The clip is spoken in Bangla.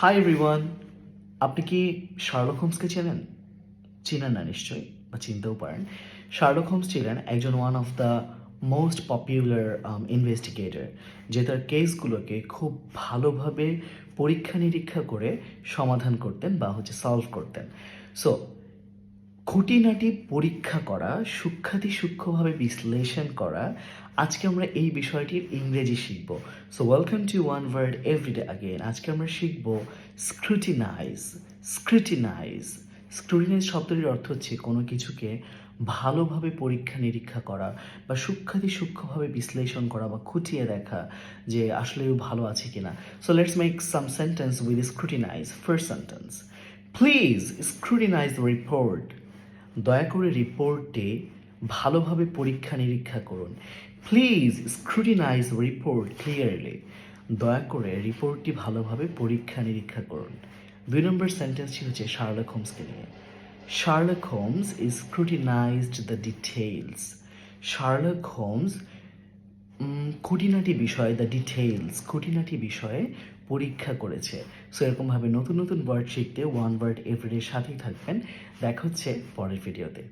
হাই এভরিওয়ান, আপনি কি শার্লক হোমসকে চেনেন? চিনেন না নিশ্চয়ই, বা চিনতেও পারেন। শার্লক হোমস ছিলেন একজন one of the most popular investigator, যে তার কেসগুলোকে খুব ভালোভাবে পরীক্ষা নিরীক্ষা করে সমাধান করতেন বা সলভ করতেন। সো খুঁটিনাটি পরীক্ষা করা, সূক্ষ্মভাবে বিশ্লেষণ করা, আজকে আমরা এই বিষয়টির ইংরেজি শিখব। So welcome to one word everyday again. আজকে আমরা শিখব স্ক্রুটিনাইজ। স্ক্রুটিনাইজ স্ক্রুটিনাইজ শব্দটির অর্থ হচ্ছে কোনো কিছুকে ভালোভাবে পরীক্ষা নিরীক্ষা করা বা সূক্ষ্মভাবে বিশ্লেষণ করা বা খুঁটিয়ে দেখা যে আসলে ভালো আছে কিনা। So let's make some sentence with scrutinise. First sentence, please scrutinise the report. দয়া করে রিপোর্টটি ভালোভাবে পরীক্ষা নিরীক্ষা করুন। Please scrutinise report clearly. দয়া করে রিপোর্টটি ভালোভাবে পরীক্ষা নিরীক্ষা করুন। 2 নম্বর সেন্টেন্সটি হচ্ছে শার্লক হোমসকে নিয়ে। Sherlock Holmes scrutinized the details. Sherlock Holmes খুঁটিনাটি বিষয়, দ্য ডিটেইলস, খুঁটিনাটি বিষয়ে পরীক্ষা করেছে। সো এরকমভাবে নতুন নতুন ওয়ার্ড শিখতে ওয়ান ওয়ার্ড এভরিডের সাথেই থাকবেন। দেখা হচ্ছে পরের ভিডিওতে।